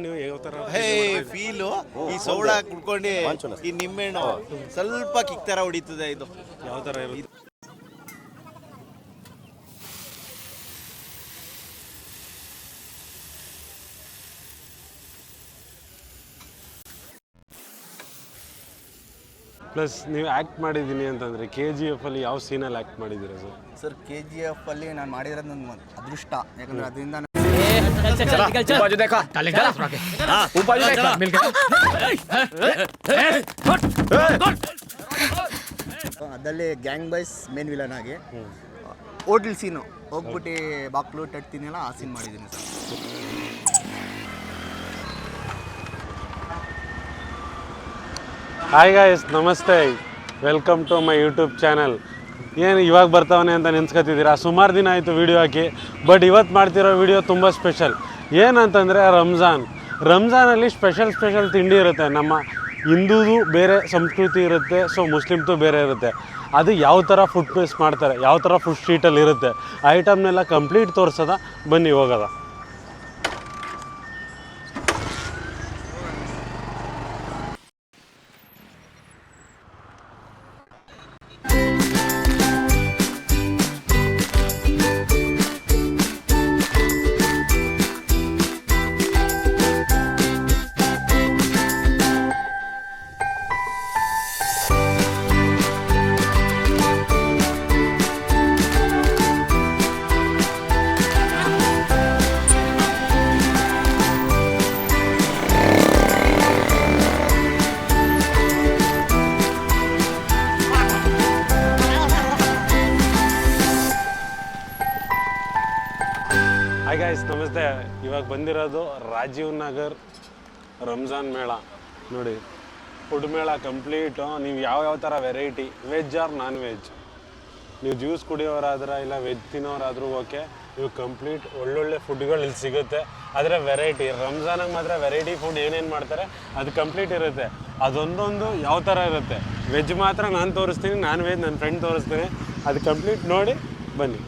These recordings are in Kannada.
ನೀವು ಯಾವ ತರ ಫೀಲು ಈ ಸೌಳ ಕುಡ್ಕೊಂಡು ಈ ನಿಂಬೆಹಣ್ಣು ಸ್ವಲ್ಪ ಕಿಕ್ ತರ ಹೊಡಿತದೆ. ಇದು ಯಾವ ತರ ಇರುತ್ತೆ? ಪ್ಲಸ್ ನೀವು ಆ್ಯಕ್ಟ್ ಮಾಡಿದ್ದೀನಿ ಅಂತಂದರೆ KGF ಅಲ್ಲಿ ಯಾವ ಸೀನಲ್ಲಿ ಆ್ಯಕ್ಟ್ ಮಾಡಿದ್ದೀರಾ ಸರ್? ಸರ್ KGF ಅಲ್ಲಿ ನಾನು ಮಾಡಿರೋದು ನನ್ನ ಅದೃಷ್ಟ. ಯಾಕಂದ್ರೆ ಅದರಿಂದ ಅದರಲ್ಲಿ ಗ್ಯಾಂಗ್ ಬಾಯ್ಸ್ ಮೇನ್ ವಿಲನ್ ಆಗಿ ಹೋಟೆಲ್ ಸೀನು ಹೋಗ್ಬಿಟ್ಟು ಬಾಕ್ಲು ತಟ್ತೀನಲ್ಲ ಆ ಸೀನ್ ಮಾಡಿದ್ದೀನಿ ಸರ್. ಹಾಯ್ ಗಾಯ್ಸ್, ನಮಸ್ತೆ, welcome to my YouTube channel. ಏನು ಇವಾಗ ಬರ್ತಾವನೆ ಅಂತ ನೆನ್ಸ್ಕೊತಿದ್ದೀರಾ? ಸುಮಾರು ದಿನ ಆಯಿತು ವೀಡಿಯೋ ಹಾಕಿ. ಬಟ್ ಇವತ್ತು ಮಾಡ್ತಿರೋ ವೀಡಿಯೋ ತುಂಬ ಸ್ಪೆಷಲ್. ಏನಂತಂದರೆ ರಂಜಾನಲ್ಲಿ ಸ್ಪೆಷಲ್ ತಿಂಡಿ ಇರುತ್ತೆ. ನಮ್ಮ ಹಿಂದೂದು ಬೇರೆ ಸಂಸ್ಕೃತಿ ಇರುತ್ತೆ, ಸೊ ಮುಸ್ಲಿಮ್ದು ಬೇರೆ ಇರುತ್ತೆ. ಅದು ಯಾವ ಥರ ಫುಡ್ ಪ್ಲೇಸ್ ಮಾಡ್ತಾರೆ, ಯಾವ ಥರ ಫುಡ್ ಸ್ಟ್ರೀಟಲ್ಲಿ ಇರುತ್ತೆ, ಐಟಮ್ನೆಲ್ಲ ಕಂಪ್ಲೀಟ್ ತೋರಿಸೋದ. ಬನ್ನಿ ಹೋಗೋದ. ಹಾಯ್ ಗಾಯ್ಸ್, ನಮಸ್ತೆ. ಇವಾಗ ಬಂದಿರೋದು ರಾಜೀವ್ ನಗರ್ ರಂಜಾನ್ ಮೇಳ. ನೋಡಿ, ಫುಡ್ ಮೇಳ ಕಂಪ್ಲೀಟು. ನೀವು ಯಾವ ಥರ variety, veg or non veg, ನೀವು ಜ್ಯೂಸ್ ಕುಡಿಯೋರಾದ್ರೆ ಇಲ್ಲ ವೆಜ್ ತಿನ್ನೋರಾದರೂ ಓಕೆ, ನೀವು ಕಂಪ್ಲೀಟ್ ಒಳ್ಳೊಳ್ಳೆ ಫುಡ್ಗಳು ಇಲ್ಲಿ ಸಿಗುತ್ತೆ. ಆದರೆ ವೆರೈಟಿ ರಂಜಾನಿಗೆ ಮಾತ್ರ ವೆರೈಟಿ ಫುಡ್ ಏನೇನು ಮಾಡ್ತಾರೆ ಅದು ಕಂಪ್ಲೀಟ್ ಇರುತ್ತೆ. ಅದೊಂದೊಂದು ಯಾವ ಥರ ಇರುತ್ತೆ. ವೆಜ್ ಮಾತ್ರ ನಾನು ತೋರಿಸ್ತೀನಿ, ನಾನ್ ವೆಜ್ ನನ್ನ ಫ್ರೆಂಡ್ ತೋರಿಸ್ತೀನಿ. ಅದು ಕಂಪ್ಲೀಟ್ ನೋಡಿ ಬನ್ನಿ.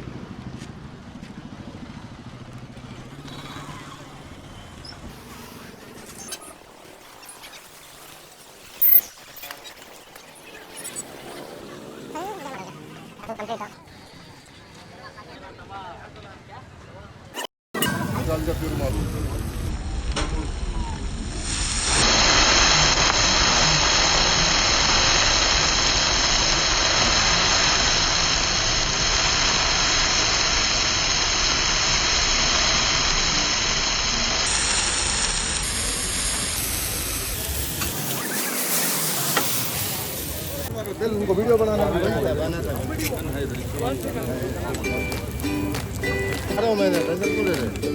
उनको वीडियो बनाना है। अरे मैंने पैसे क्यों ले रहे?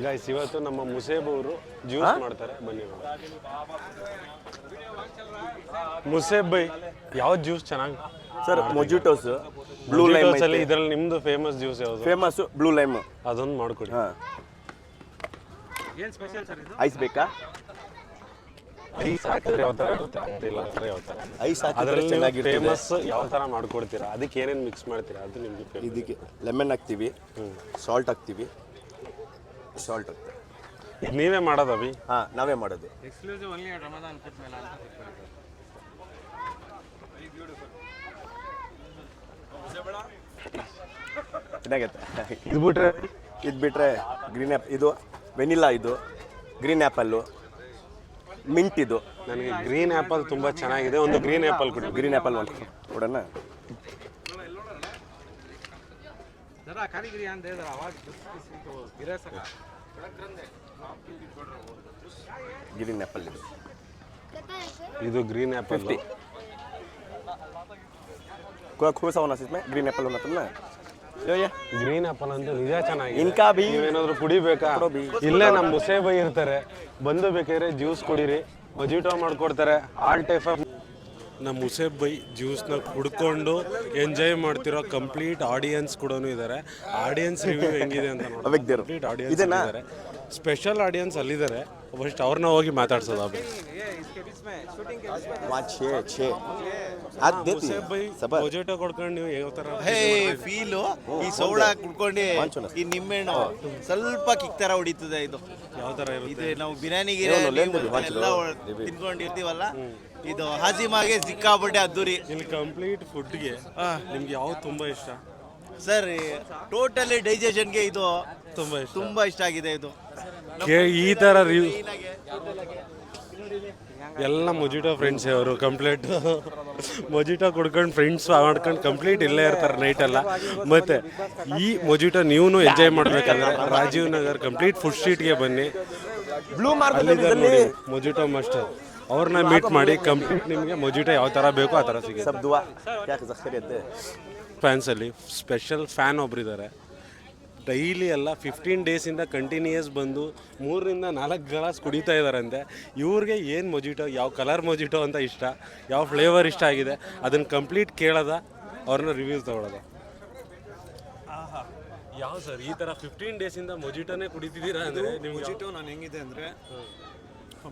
ಗೈಸ್, ಇವತ್ತು ನಮ್ಮ ಮುಸೇಬ್ ಅವರು ಜ್ಯೂಸ್ ಮಾಡ್ತಾರೆ, ಬನ್ನಿ. ಮುಸೇಬ್ ಬೈ, ಯಾವ ಜ್ಯೂಸ್ ಚೆನ್ನಾಗಿ ಸರ್? ಮೊಜಿಟೋಸ್, ಬ್ಲೂ ಲೈಮ್ ಅಲ್ಲಿ. ಇದರಲ್ಲಿ ನಿಮ್ದು ಫೇಮಸ್ ಜ್ಯೂಸ್ ಯಾವುದು? Famous blue lime. ಅದೊಂದು ಮಾಡ್ಕೊಡಿ. ಐಸ್ ಬೇಕಾ? ಐಸ್ ಹಾಕಿದ್ರೆ ಯಾವ ಥರ ಇರುತ್ತೆ ಅಂತಿಲ್ಲ ಅಂದ್ರೆ ಯಾವ ಥರ ಐಸ್ ಹಾಕಿದ್ರೆ ಅದರಲ್ಲಿ ಚೆನ್ನಾಗಿರ್ತದೆ. ಫೇಮಸ್ ಯಾವ ಥರ ಮಾಡ್ಕೊಡ್ತೀರಾ ಅದಕ್ಕೆ ಏನೇನು ಮಿಕ್ಸ್ ಮಾಡ್ತೀರಾ ಅದು ನಿಮಗೆ famous. ಇದಕ್ಕೆ ಲೆಮನ್ ಹಾಕ್ತೀವಿ, ಸಾಲ್ಟ್ ಹಾಕ್ತೀವಿ, ಸಾಲ್ಟ್ ಹಾಕ್ತೀವಿ. ಇದು ನೀವೇ ಮಾಡೋದು ಅಭಿ? ಹಾಂ, ನಾವೇ ಮಾಡೋದು. ಚೆನ್ನಾಗೈತೆ. ಇದು ಬಿಟ್ರೆ ಇದು ಬಿಟ್ಟರೆ ಗ್ರೀನ್ ಇದು ವೆನಿಲಾ, ಇದು ಗ್ರೀನ್ ಆ್ಯಪಲ್ಲು, ಮಿಂಟ್, ಇದು ನನಗೆ ಗ್ರೀನ್ ಆ್ಯಪಲ್ ತುಂಬ ಚೆನ್ನಾಗಿದೆ. ಒಂದು ಗ್ರೀನ್ ಆ್ಯಪಲ್ ಕೊಡಿ. ಗ್ರೀನ್ ಆ್ಯಪಲ್ ಒಂದು ಕೊಡೋಣ. ಗ್ರೀನ್ ಆ್ಯಪಲ್ ಇದು ಇದು ಗ್ರೀನ್ ಆ್ಯಪಲ್. 50. खूब सा होना इसमें ग्रीन एप्पल होना तुम ना यो ये ಗ್ರೀನ್ ಆ್ಯಪಲ್ ಅಂತೂ ನಿಜ ಚೆನ್ನಾಗಿದೆ. इनका भी ನೀವೇನಾದ್ರೂ ಕುಡಿಬೇಕಾ? ಇಲ್ಲೇ ನಮ್ಮ ಮುಸೇಬೈ ಇರ್ತಾರೆ, ಬಂದು ಬೇಕಾದ್ರೆ ಜ್ಯೂಸ್ ಕುಡೀರಿ, ಮೊಜಿಟೋ ಮಾಡ್ಕೊಡ್ತಾರೆ. ಆಲ್ ಟೈಪ್ ಆಫ್ ನಮ್ಮ ಮುಸೇಬೈ ಜ್ಯೂಸ್ನ ಕುಡ್ಕೊಂಡು ಎಂಜಾಯ್ ಮಾಡ್ತಿರೋ ಕಂಪ್ಲೀಟ್ ಆಡಿಯನ್ಸ್ ಕೂಡ ಇದ್ದಾರೆ. ಆಡಿಯನ್ಸ್ ರಿವ್ಯೂ ಹೆಂಗಿದೆ ಅಂತ avec देरो ಕಂಪ್ಲೀಟ್ ಆಡಿಯನ್ಸ್ ಇದ್ದಾರೆ. ಸ್ಪೆಷಲ್ ಆಡಿಯನ್ಸ್ ಅಲ್ಲಿದ್ದಾರೆ. ಫಸ್ಟ್ ಅವ್ರನ್ನ ಹೋಗಿ ಮಾತಾಡ್ಸೋದು. पाँच छः हाथ देती ಮುಸೇಬೈ सबर ಮೊಜಿಟೋ ಕೊಡ್ಕೊಂಡು ನೀವು ಯಾವ ಥರ ಫೀಲು ಈ ಸೌಳ ಕುಡ್ಕೊಂಡು ಈ ನಿಂಬೆಹಣ್ಣು ಸ್ವಲ್ಪ ಕಿಕ್ ತರ ಹೊಡಿತದೆ. ಇದು ಯಾವ ಥರ ಇರುತ್ತೆ? ಇದು ನಾವು ಬಿರಿಯಾನಿ ಗಿರಿಯಾನಿ ಎಲ್ಲ ತಿನ್ಕೊಂಡಿರ್ತೀವಲ್ಲ, ಇದು ಹಾಜಿಮಾಗೆ ಸಿಕ್ಕಾಪಟ್ಟೆ ಅದ್ದೂರಿ. ಇಲ್ಲಿ ಕಂಪ್ಲೀಟ್ ಫುಡ್ಗೆ ನಿಮ್ಗೆ ಯಾವ್ದು ತುಂಬ ಇಷ್ಟ? ಸರ್ ಟೋಟಲಿ ಡೈಜೆಷನ್ಗೆ ಇದು ತುಂಬ ಇಷ್ಟ. ತುಂಬಾ ಇಷ್ಟ ಆಗಿದೆ. ಇದು ಈ ಥರ ರಿವ್ಯೂ ಎಲ್ಲ ಮೊಜಿಟೋ ಫ್ರೆಂಡ್ಸ್ ಅವರು ಕಂಪ್ಲೀಟ್ ಮೊಜಿಟೋ ಕುಡ್ಕೊಂಡು ಫ್ರೆಂಡ್ಸ್ ಮಾಡ್ಕೊಂಡು ಕಂಪ್ಲೀಟ್ ಇಲ್ಲೇ ಇರ್ತಾರೆ ನೈಟ್ ಎಲ್ಲ. ಮತ್ತು ಈ ಮೊಜಿಟೋ ನೀವು ಎಂಜಾಯ್ ಮಾಡಬೇಕಂದ್ರೆ ರಾಜೀವ್ ನಗರ್ ಕಂಪ್ಲೀಟ್ ಫುಡ್ ಸ್ಟ್ರೀಟ್ಗೆ ಬನ್ನಿ. ब्लू ಅಲ್ಲಿದ್ದಾರೆ ನೋಡಿ ಮೊಜಿಟೋ ಮಾಸ್ಟರ್, ಅವ್ರನ್ನ ಮೀಟ್ ಮಾಡಿ ಕಂಪ್ಲೀಟ್ ನಿಮಗೆ ಮೊಜಿಟೋ ಯಾವ ಥರ ಬೇಕೋ ಆ ಥರ ಸಿಗುತ್ತೆ. सब दुआ क्या खैरियत है ಫ್ಯಾನ್ಸಲ್ಲಿ ಸ್ಪೆಷಲ್ ಫ್ಯಾನ್ ಒಬ್ಬರಿದ್ದಾರೆ. ಡೈಲಿ ಎಲ್ಲ 15 ಡೇಸಿಂದ ಕಂಟಿನ್ಯೂಯಸ್ ಬಂದು 3ರಿಂದ 4 ಗ್ಲಾಸ್ ಕುಡಿತಾ ಇದ್ದಾರಂತೆ. ಇವ್ರಿಗೆ ಏನು ಮೊಜಿಟೋ, ಯಾವ ಕಲರ್ ಮೊಜಿಟೋ ಅಂತ ಇಷ್ಟ, ಯಾವ ಫ್ಲೇವರ್ ಇಷ್ಟ ಆಗಿದೆ ಅದನ್ನು ಕಂಪ್ಲೀಟ್ ಕೇಳೋದ, ಅವ್ರನ್ನ ರಿವ್ಯೂಸ್ ತೊಗೊಳೋದ. ಯಾವ ಸರ್ ಈ ಥರ 15 ಡೇಸಿಂದ ಮೊಜಿಟೋನೇ ಕುಡಿತಿದ್ದೀರಾ ಅಂದರೆ ನಿಮ್ಗೆ ಮೊಜಿಟೋ ನಾನು ಹೆಂಗಿದೆ ಅಂದರೆ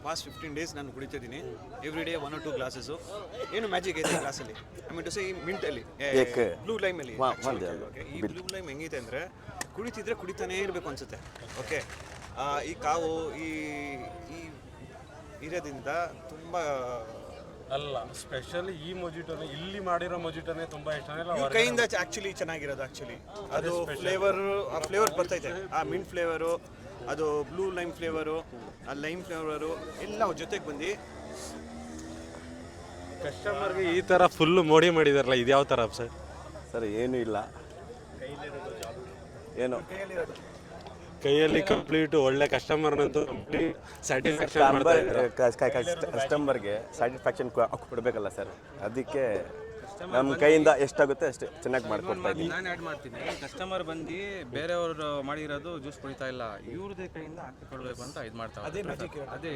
ಪಾಸ್ಟ್ 15 ಡೇಸ್ ನಾನು ಕುಡಿತಿದ್ದೀನಿ. Every day 1 or 2 glasses. ಏನು ಮ್ಯಾಜಿಕ್ ಐತೆ ಗ್ಲಾಸಲ್ಲಿ, ಐ ಮೀನ್ ಟು ಸೇ ಈ ಮಿಂಟಲ್ಲಿ, ಬ್ಲೂ ಲೈಮಲ್ಲಿ. ಈ ಬ್ಲೂ ಲೈಮ್ ಹೆಂಗಿದೆ ಅಂದರೆ ಕುಡಿತಿದ್ರೆ ಕುಡಿತಾನೇ ಇರಬೇಕು ಅನ್ಸುತ್ತೆ. ಓಕೆ, ಈ ಕಾವು ಈ ಇರೋದ್ರಿಂದ ತುಂಬ ಅಲ್ಲ ಸ್ಪೆಷಲಿ ಈ ಮೊಜಿಟೋನೇ ಇಲ್ಲಿ ಮಾಡಿರೋ ಮೊಜಿಟೋನೇ ತುಂಬ ಇಷ್ಟ. ಇವ್ರ ಕೈಯಿಂದ ಆ್ಯಕ್ಚುಲಿ ಚೆನ್ನಾಗಿರೋದು. ಆ್ಯಕ್ಚುಲಿ ಅದು ಫ್ಲೇವರ್ ಬರ್ತೈತೆ, ಆ ಮಿಂಟ್ ಫ್ಲೇವರು, ಅದು ಬ್ಲೂ ಲೈಮ್ ಫ್ಲೇವರು, ಆ ಲೈಮ್ ಫ್ಲೇವರು ಎಲ್ಲ ಜೊತೆಗೆ ಬಂದು ಕಸ್ಟಮರ್ಗೆ ಈ ಥರ ಫುಲ್ಲು ಮೋಡಿ ಮಾಡಿದಾರಲ್ಲ, ಇದು ಯಾವ ಥರ ಸರ್? ಸರ್ ಏನೂ ಇಲ್ಲ, ಏನು ಕೈಯಲ್ಲಿ ಕಂಪ್ಲೀಟ್ ಒಳ್ಳೆ ಕಸ್ಟಮರ್ನಂತೂ ಕಂಪ್ಲೀಟ್ ಸ್ಯಾಟಿಸ್ಫ್ಯಾಕ್ಷನ್ ಮಾಡ್ತಾ ಇದ್ದಾರೆ. ಕಸ್ಟಮರ್ಗೆ ಸ್ಯಾಟಿಸ್ಫ್ಯಾಕ್ಷನ್ ಕೊಡಬೇಕಲ್ಲ ಸರ್, ಅದಕ್ಕೆ ನಮ್ಮ ಕೈಯಿಂದ ಎಷ್ಟಾಗುತ್ತೆ ಅಷ್ಟು ಚೆನ್ನಾಗಿ ಮಾಡಿಕೊಡ್ತಾ ಇದ್ದೀವಿ. ನಾನು ಆ್ಯಡ್ ಮಾಡ್ತೀನಿ. ಕಸ್ಟಮರ್ ಬಂದು ಬೇರೆಯವರು ಮಾಡಿರೋದು ಜ್ಯೂಸ್ ಕುಡಿತಾ ಇಲ್ಲ, ಇವ್ರದೇ ಕೈಯಿಂದ ಹಾಕಿಕೊಡ್ಬೇಕು ಅಂತ ಇದು ಮಾಡ್ತಾರೆ. ಅದೇ ಮ್ಯಾಜಿಕ್ ಅದೇ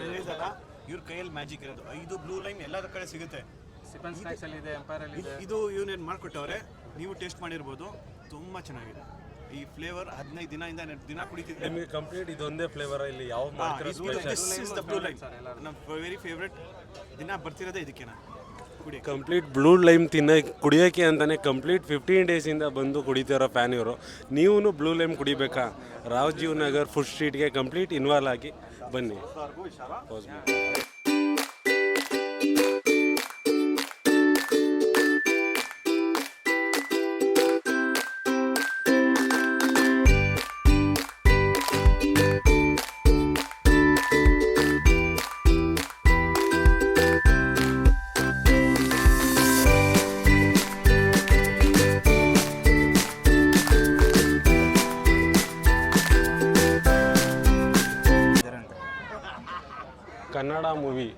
ಇವ್ರ ಕೈಯಲ್ಲಿ ಮ್ಯಾಜಿಕ್ ಇರೋದು. ಇದು ಬ್ಲೂ ಲೈಮ್ ಎಲ್ಲರ ಕಡೆ ಸಿಗುತ್ತೆ. ಸಿಪನ್ ಸ್ನ್ಯಾಕ್ಸಲ್ಲಿ ಇದೆ, ಎಂಪೈರಲ್ಲಿ ಇದೆ. ಇದು ಇವನೇನು ಮಾಡಿಕೊಟ್ಟವ್ರೆ, ನೀವು ಟೇಸ್ಟ್ ಮಾಡಿರ್ಬೋದು. ತುಂಬ ಚೆನ್ನಾಗಿದೆ ಈ ಫ್ಲೇವರ್. 15 ದಿನದಿಂದ ದಿನ ಕುಡಿತಿದ್ದೆ. ನಿಮಗೆ ಕಂಪ್ಲೀಟ್ ಇದೊಂದೇ ಫ್ಲೇವರ್ ಇಲ್ಲಿ ಯಾವ ಮಾಡ್ತಿರೋ ಸ್ಪೆಷಲ್ ಬ್ಲೂ ಲೈಮ್ ನಮ್ಮ ವೆರಿ ಫೇವ್ರೆಟ್. ದಿನ ಬರ್ತಿರೋದೇ ಇದಕ್ಕೆ ನಾನು ಕುಡಿ. ಕಂಪ್ಲೀಟ್ ಬ್ಲೂ ಲೈಮ್ ಕುಡಿಯೋಕ್ಕೆ ಅಂತಲೇ ಕಂಪ್ಲೀಟ್ 15 ಡೇಸಿಂದ ಬಂದು ಕುಡಿತಿರೋ ಫ್ಯಾನ್ ಇವರು. ನೀವು ಬ್ಲೂ ಲೈಮ್ ಕುಡಿಬೇಕಾ? ರಾಜೀವ್ ನಗರ್ ಫುಡ್ ಸ್ಟ್ರೀಟ್ಗೆ ಕಂಪ್ಲೀಟ್ ಇನ್ವಾಲ್ವ್ ಆಗಿ ಬನ್ನಿ. ಕನ್ನಡ ಮೂವಿ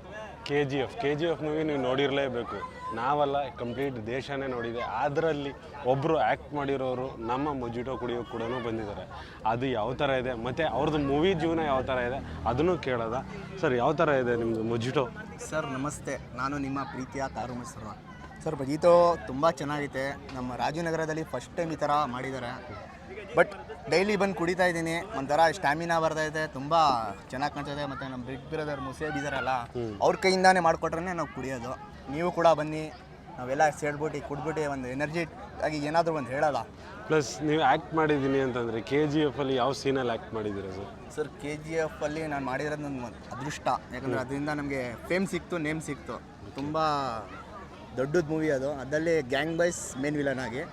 KGF ಮೂವಿ ನೀವು ನೋಡಿರಲೇಬೇಕು. ನಾವೆಲ್ಲ ಕಂಪ್ಲೀಟ್ ದೇಶನೇ ನೋಡಿದೆ. ಅದರಲ್ಲಿ ಒಬ್ಬರು ಆ್ಯಕ್ಟ್ ಮಾಡಿರೋರು ನಮ್ಮ ಮೊಜಿಟೋ ಕುಡಿಯೋಕೆ ಕೂಡ ಬಂದಿದ್ದಾರೆ. ಅದು ಯಾವ ಥರ ಇದೆ ಮತ್ತು ಅವ್ರದ್ದು ಮೂವಿ ಜೀವನ ಯಾವ ಥರ ಇದೆ ಅದನ್ನು ಕೇಳೋದ. ಸರ್ ಯಾವ ಥರ ಇದೆ ನಿಮ್ಮದು ಮೊಜಿಟೋ? ಸರ್ ನಮಸ್ತೆ, ನಾನು ನಿಮ್ಮ ಪ್ರೀತಿಯ ತಾರು ಮೈಸೂರು. ಸರ್ ಮೊಜಿಟೋ ತುಂಬ ಚೆನ್ನಾಗೈತೆ. ನಮ್ಮ ರಾಜೀವ್ ನಗರದಲ್ಲಿ ಫಸ್ಟ್ ಟೈಮ್ ಈ ಥರ ಮಾಡಿದ್ದಾರೆ. ಬಟ್ ಡೈಲಿ ಬಂದು ಕುಡಿತಾ ಇದ್ದೀನಿ, ಒಂಥರ ಸ್ಟ್ಯಾಮಿನಾ ಬರ್ತೈತೆ, ತುಂಬ ಚೆನ್ನಾಗಿ ಕಾಣ್ತದೆ. ಮತ್ತು ನಮ್ಮ ಬಿಗ್ ಬ್ರದರ್ ಮುಸೇಬ್ ಇದಾರಲ್ಲ, ಅವ್ರ ಕೈಯಿಂದಾನೇ ಮಾಡಿಕೊಟ್ರೆ ನಾವು ಕುಡಿಯೋದು. ನೀವು ಕೂಡ ಬನ್ನಿ, ನಾವೆಲ್ಲ ಸೇಡ್ಬಿಟ್ಟು ಕುಡ್ಬಿಟ್ಟು ಒಂದು ಎನರ್ಜಿ ಆಗಿ ಏನಾದರೂ ಒಂದು ಹೇಳಲ್ಲ. ಪ್ಲಸ್ ನೀವು ಆ್ಯಕ್ಟ್ ಮಾಡಿದ್ದೀನಿ ಅಂತಂದರೆ KGF ಅಲ್ಲಿ ಯಾವ ಸೀನಲ್ಲಿ ಆ್ಯಕ್ಟ್ ಮಾಡಿದ್ದೀರಾ ಸರ್? ಸರ್ KGF ಅಲ್ಲಿ ನಾನು ಮಾಡಿರೋದು ನನ್ನ ಅದೃಷ್ಟ, ಯಾಕಂದರೆ ಅದರಿಂದ ನಮಗೆ ಫೇಮ್ ಸಿಕ್ತು, ನೇಮ್ ಸಿಕ್ತು. ತುಂಬ ದೊಡ್ಡದು ಮೂವಿ ಅದು. ಅದರಲ್ಲಿ ಗ್ಯಾಂಗ್ ಬಾಯ್ಸ್ ಮೇನ್ ವಿಲನ್ ಆಗಿ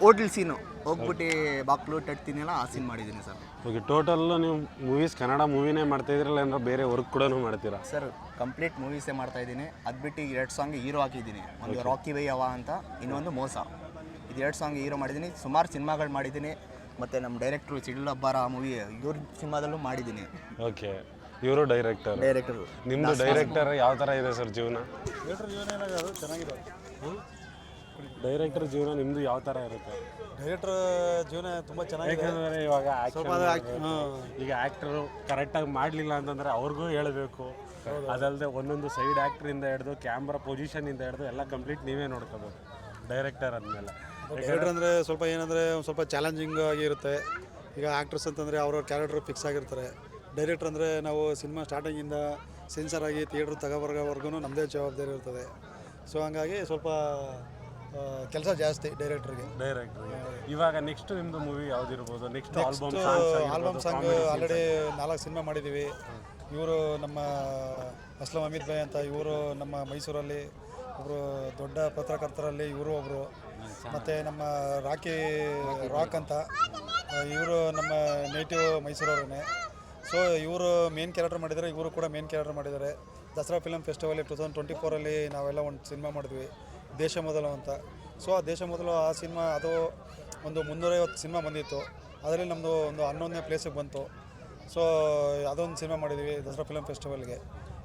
ಹೋಟೆಲ್ ಸೀನು ಹೋಗ್ಬಿಟ್ಟು ಬಾಕ್ಲು ತಟ್ತೀನಲ್ಲ, ಆ ಸೀನ್ ಮಾಡಿದ್ದೀನಿ ಸರ್. ಓಕೆ, ಟೋಟಲ್ಲು ನೀವು ಮೂವೀಸ್ ಕನ್ನಡ ಮೂವಿನೇ ಮಾಡ್ತಾಯಿದ್ರಲ್ಲ ಅಂದ್ರೆ ಬೇರೆ ವರ್ಕ್ ಕೂಡ ಮಾಡ್ತೀರಾ? ಸರ್ ಕಂಪ್ಲೀಟ್ ಮೂವೀಸೇ ಮಾಡ್ತಾಯಿದ್ದೀನಿ. ಅದು ಬಿಟ್ಟು 2 ಸಾಂಗ್ ಹೀರೋ ಹಾಕಿದ್ದೀನಿ. ಒಂದು ರಾಕಿ ಬೈ ಅವ ಅಂತ, ಇನ್ನೊಂದು ಮೋಸ. ಇದು 2 ಸಾಂಗ್ ಹೀರೋ ಮಾಡಿದ್ದೀನಿ. ಸುಮಾರು ಸಿನಿಮಾಗಳು ಮಾಡಿದ್ದೀನಿ. ಮತ್ತು ನಮ್ಮ ಡೈರೆಕ್ಟ್ರು ಸಿಡ್ಲಬ್ಬರ ಮೂವಿ ಇವ್ರ ಸಿನಿಮಾದಲ್ಲೂ ಮಾಡಿದ್ದೀನಿ. ಓಕೆ, ಇವರು ಡೈರೆಕ್ಟರ್. ನಿಮ್ಮದು ಡೈರೆಕ್ಟರ್ ಯಾವ ಥರ ಇದೆ ಸರ್ ಜೀವನ? ಚೆನ್ನಾಗಿದೆ. ಡೈರೆಕ್ಟರ್ ಜೀವನ ನಿಮ್ಮದು ಯಾವ ಥರ ಇರುತ್ತೆ? ಡೈರೆಕ್ಟರ್ ಜೀವನ ತುಂಬ ಚೆನ್ನಾಗಿದೆ. ಯಾಕಂದರೆ ಇವಾಗ ಈಗ ಆ್ಯಕ್ಟರು ಕರೆಕ್ಟಾಗಿ ಮಾಡಲಿಲ್ಲ ಅಂತಂದರೆ ಅವ್ರಿಗೂ ಹೇಳಬೇಕು. ಅದಲ್ಲದೆ ಒಂದೊಂದು ಸೈಡ್ ಆ್ಯಕ್ಟ್ರಿಂದ ಹಿಡಿದು ಕ್ಯಾಮ್ರಾ ಪೊಸಿಷನಿಂದ ಹಿಡಿದು ಎಲ್ಲ ಕಂಪ್ಲೀಟ್ ನೀವೇ ನೋಡ್ಕೋಬೇಕು ಡೈರೆಕ್ಟರ್ ಅಂದಮೇಲೆ. ಡೈರೆಕ್ಟರ್ ಅಂದರೆ ಸ್ವಲ್ಪ ಏನಂದರೆ ಒಂದು ಸ್ವಲ್ಪ ಚಾಲೆಂಜಿಂಗ್ ಆಗಿರುತ್ತೆ. ಈಗ ಆ್ಯಕ್ಟ್ರಸ್ ಅಂತಂದರೆ ಅವ್ರವ್ರ ಕ್ಯಾರೆಕ್ಟರ್ ಫಿಕ್ಸ್ ಆಗಿರ್ತಾರೆ. ಡೈರೆಕ್ಟರ್ ಅಂದರೆ ನಾವು ಸಿನಿಮಾ ಸ್ಟಾರ್ಟಿಂಗಿಂದ ಸೆನ್ಸರ್ ಆಗಿ ಥಿಯೇಟ್ರ್ ತಗೋಬರ್ಗೋವರೆಗೂ ನಮ್ಮದೇ ಜವಾಬ್ದಾರಿ ಇರ್ತದೆ. ಸೊ ಹಂಗಾಗಿ ಸ್ವಲ್ಪ ಕೆಲಸ ಜಾಸ್ತಿ ಡೈರೆಕ್ಟ್ರಿಗೆ. ಇವಾಗ ನೆಕ್ಸ್ಟ್ ನಿಮ್ಮದು ಮೂವಿ ಯಾವುದಿರ್ಬೋದು? Next album song already 4 cinema ಮಾಡಿದ್ದೀವಿ. ಇವರು ನಮ್ಮ ಅಸ್ಲಂ ಅಮಿತ್ ಭಾಯ್ ಅಂತ, ಇವರು ನಮ್ಮ ಮೈಸೂರಲ್ಲಿ ಒಬ್ಬರು ದೊಡ್ಡ ಪತ್ರಕರ್ತರಲ್ಲಿ ಇವರು ಒಬ್ಬರು. ಮತ್ತು ನಮ್ಮ ರಾಕ್ ಅಂತ, ಇವರು ನಮ್ಮ ನೇಟಿವ್ ಮೈಸೂರವರೇ. ಸೊ ಇವರು ಮೇನ್ ಕ್ಯಾರೆಕ್ಟರ್ ಮಾಡಿದ್ದಾರೆ, ಇವರು ಕೂಡ ಮೇನ್ ಕ್ಯಾರೆಕ್ಟರ್ ಮಾಡಿದ್ದಾರೆ. ದಸರಾ ಫಿಲಮ್ ಫೆಸ್ಟಿವಲ್ 2024 ನಾವೆಲ್ಲ ಒಂದು ಸಿನಿಮಾ ಮಾಡಿದ್ವಿ, ದೇಶ ಮೊದಲು ಅಂತ. ಸೊ ಆ ದೇಶ ಮೊದಲು ಆ ಸಿನಿಮಾ ಅದು ಒಂದು 350 ಸಿನಿಮಾ ಬಂದಿತ್ತು. ಅದರಲ್ಲಿ ನಮ್ಮದು ಒಂದು 11ನೇ ಪ್ಲೇಸಿಗೆ ಬಂತು. ಸೊ ಅದೊಂದು ಸಿನಿಮಾ ಮಾಡಿದ್ವಿ ದಸರಾ ಫಿಲಮ್ ಫೆಸ್ಟಿವಲ್ಗೆ.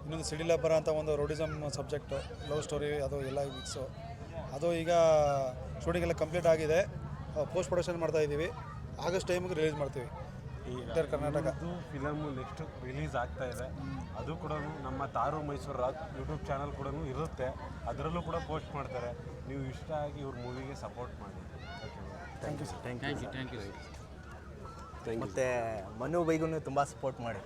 ಇನ್ನೊಂದು ಸಿಡಿಲಬ್ಬರ ಅಂತ ಒಂದು ರೌಡಿಸಮ್ ಸಬ್ಜೆಕ್ಟು, ಲವ್ ಸ್ಟೋರಿ, ಅದು ಎಲ್ಲ ಮಿಕ್ಸು. ಅದು ಈಗ ಶೂಟಿಂಗ್ ಎಲ್ಲ ಕಂಪ್ಲೀಟ್ ಆಗಿದೆ. ಪೋಸ್ಟ್ ಪ್ರೊಡಕ್ಷನ್ ಮಾಡ್ತಾಯಿದ್ದೀವಿ. ಆಗಸ್ಟ್ ಟೈಮಿಗೆ ರಿಲೀಸ್ ಮಾಡ್ತೀವಿ ಉತ್ತರ ಕರ್ನಾಟಕ. ಫಿಲಮು ನೆಕ್ಸ್ಟ್ ರಿಲೀಸ್ ಆಗ್ತಾ ಇದೆ. ಅದು ಕೂಡ ನಮ್ಮ ತಾರು ಮೈಸೂರು ರಾಕ್ ಯೂಟ್ಯೂಬ್ ಚಾನಲ್ ಕೂಡ ಇರುತ್ತೆ. ಅದರಲ್ಲೂ ಕೂಡ ಪೋಸ್ಟ್ ಮಾಡ್ತಾರೆ. ನೀವು ಇಷ್ಟ ಆಗಿ ಇವ್ರ ಮೂವಿಗೆ ಸಪೋರ್ಟ್ ಮಾಡಿ. Thank you sir. Thank you. ಮತ್ತು ಮನು ಬೈಗೂ ತುಂಬ ಸಪೋರ್ಟ್ ಮಾಡಿ.